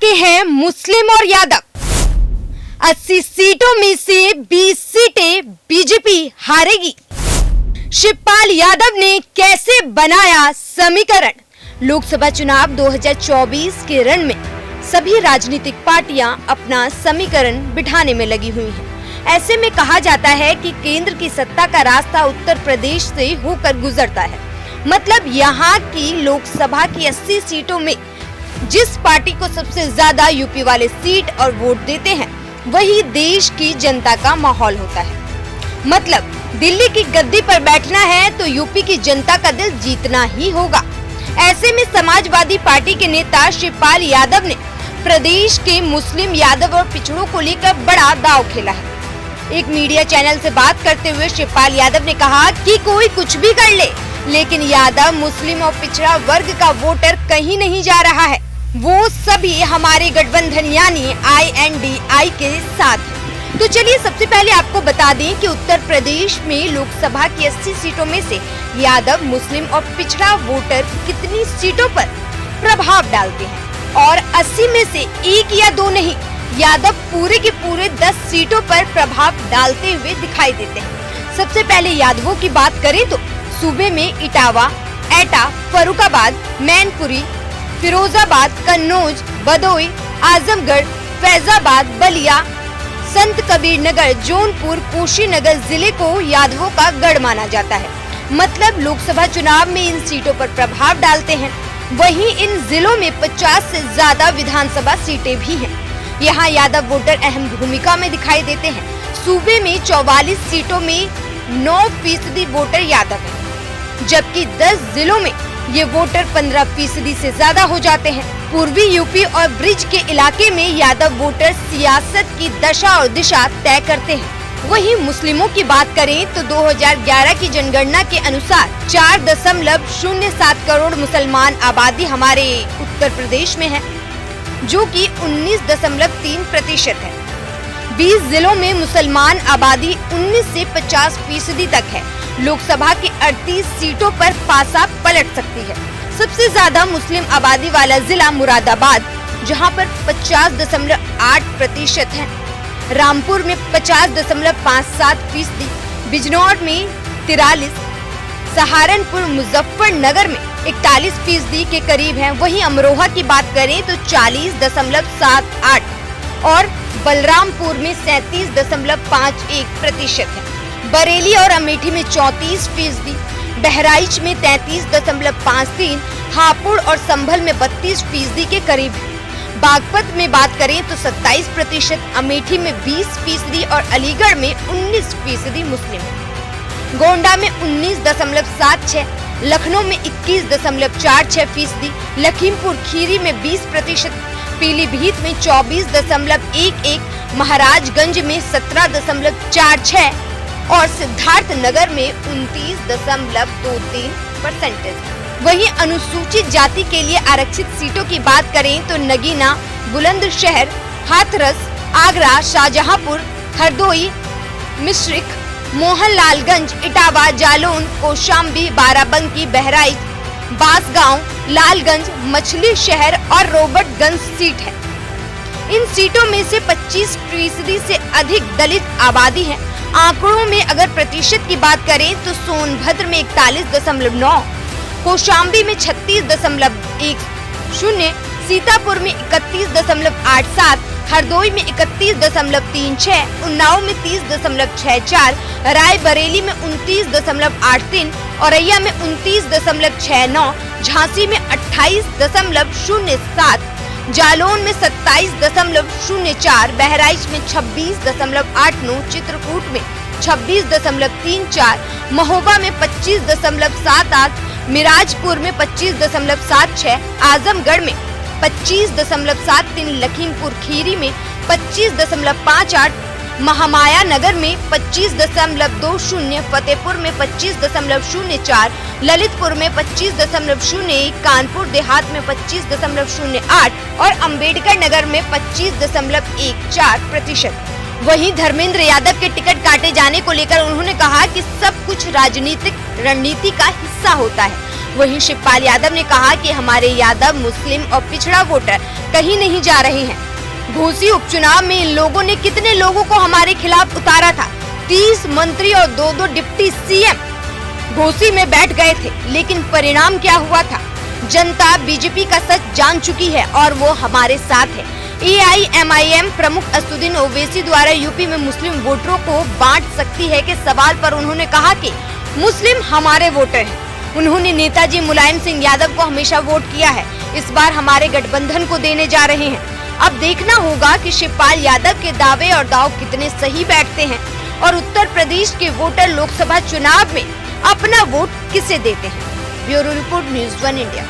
के हैं मुस्लिम और यादव। 80 सीटों में से 20 सीटें बीजेपी हारेगी। शिवपाल यादव ने कैसे बनाया समीकरण? लोकसभा चुनाव 2024 के रण में सभी राजनीतिक पार्टियां अपना समीकरण बिठाने में लगी हुई हैं। ऐसे में कहा जाता है कि केंद्र की सत्ता का रास्ता उत्तर प्रदेश से होकर गुजरता है। मतलब यहाँ की लोकसभा की 80 सीटों में जिस पार्टी को सबसे ज्यादा यूपी वाले सीट और वोट देते हैं, वही देश की जनता का माहौल होता है। मतलब दिल्ली की गद्दी पर बैठना है तो यूपी की जनता का दिल जीतना ही होगा। ऐसे में समाजवादी पार्टी के नेता शिवपाल यादव ने प्रदेश के मुस्लिम, यादव और पिछड़ों को लेकर बड़ा दांव खेला है। एक मीडिया चैनल से बात करते हुए शिवपाल यादव ने कहा कि कोई कुछ भी कर ले, लेकिन यादव, मुस्लिम और पिछड़ा वर्ग का वोटर कहीं नहीं जा रहा है। वो सभी हमारे गठबंधन यानी INDI के साथ है। तो चलिए सबसे पहले आपको बता दें कि उत्तर प्रदेश में लोकसभा की 80 सीटों में से यादव, मुस्लिम और पिछड़ा वोटर कितनी सीटों पर प्रभाव डालते हैं। और 80 में से एक या दो नहीं, यादव पूरे के पूरे 10 सीटों पर प्रभाव डालते हुए दिखाई देते हैं। सबसे पहले यादवों की बात करें तो सूबे में इटावा, एटा, फर्रुखाबाद, मैनपुरी, फिरोजाबाद, कन्नौज, भदोई, आजमगढ़, फैजाबाद, बलिया, संत कबीर नगर, जौनपुर, कुशीनगर जिले को यादवों का गढ़ माना जाता है। मतलब लोकसभा चुनाव में इन सीटों पर प्रभाव डालते हैं। वहीं इन जिलों में 50 से ज्यादा विधानसभा सीटें भी हैं। यहाँ यादव वोटर अहम भूमिका में दिखाई देते हैं। सूबे में 44 सीटों में 9% वोटर यादव हैं, जबकि 10 जिलों में ये वोटर 15% से ज्यादा हो जाते हैं। पूर्वी यूपी और ब्रिज के इलाके में यादव वोटर सियासत की दशा और दिशा तय करते हैं। वहीं मुस्लिमों की बात करें तो 2011 की जनगणना के अनुसार 4.07 करोड़ मुसलमान आबादी हमारे उत्तर प्रदेश में है, जो कि 19.3% है। 20 जिलों में मुसलमान आबादी 19 से 50% तक है। लोकसभा की 38 सीटों पर पासा पलट सकती है। सबसे ज्यादा मुस्लिम आबादी वाला जिला मुरादाबाद, जहां पर 50.8% है। रामपुर में 50.57%, बिजनौर में 43%, सहारनपुर, मुजफ्फरनगर में 41% के करीब है। वहीं अमरोहा की बात करें तो 40.78 और बलरामपुर में 37.51% है। बरेली और अमेठी में 34%, बहराइच में 33.53, हापुड़ और संभल में 32% के करीब है। बागपत में बात करें तो 27%, अमेठी में 20% और अलीगढ़ में 19% मुस्लिम है। गोंडा में 19.76, लखनऊ में 21.46%, लखीमपुर खीरी में 20%, पीलीभीत में 24.11, महाराजगंज में 17.46 और सिद्धार्थनगर में 29.23%। वहीं अनुसूचित जाति के लिए आरक्षित सीटों की बात करें तो नगीना, बुलंदशहर, हाथरस, आगरा, शाहजहांपुर, हरदोई, मिश्रिख, मोहनलालगंज, इटावा, जालौन, कौशाम्बी, बाराबंकी, बहराइच, बांसगांव, लालगंज, मछली शहर और रोबर्टगंज सीट है। इन सीटों में से 25% से अधिक दलित आबादी है। आंकड़ों में अगर प्रतिशत की बात करें तो सोनभद्र में 41.9, कौशाम्बी में 36.10, सीतापुर में 31.87, हरदोई में 31.36, उन्नाव में 30.64, रायबरेली में 29.83, औरैया में 29.69, झांसी में 28.07, जालौन में 27.04, बहराइच में 26.89, चित्रकूट में 26.34, महोबा में 25.78, मिराजपुर में 25.76, आजमगढ़ में 25.73, लखीमपुर खीरी में 25.58, महामाया नगर में 25.20, फतेहपुर में 25.04, ललितपुर में 25.01, कानपुर देहात में 25.08 और अंबेडकर नगर में 25.14%। वहीं धर्मेंद्र यादव के टिकट काटे जाने को लेकर उन्होंने कहा कि सब कुछ राजनीतिक रणनीति का हिस्सा होता है। वहीं शिवपाल यादव ने कहा कि हमारे यादव, मुस्लिम और पिछड़ा वोटर कहीं नहीं जा रहे हैं। घोसी उपचुनाव में इन लोगों ने कितने लोगों को हमारे खिलाफ उतारा था। 30 मंत्री और 2 डिप्टी सीएम घोसी में बैठ गए थे, लेकिन परिणाम क्या हुआ था? जनता बीजेपी का सच जान चुकी है और वो हमारे साथ है। AIMIM प्रमुख असदुद्दीन ओवैसी द्वारा यूपी में मुस्लिम वोटरों को बांट सकती है के सवाल पर उन्होंने कहा कि मुस्लिम हमारे वोटर हैं। उन्होंने नेताजी मुलायम सिंह यादव को हमेशा वोट किया है, इस बार हमारे गठबंधन को देने जा रहे हैं। अब देखना होगा कि शिवपाल यादव के दावे और दाव कितने सही बैठते हैं और उत्तर प्रदेश के वोटर लोकसभा चुनाव में अपना वोट किसे देते हैं। Bureau report, news 1 India.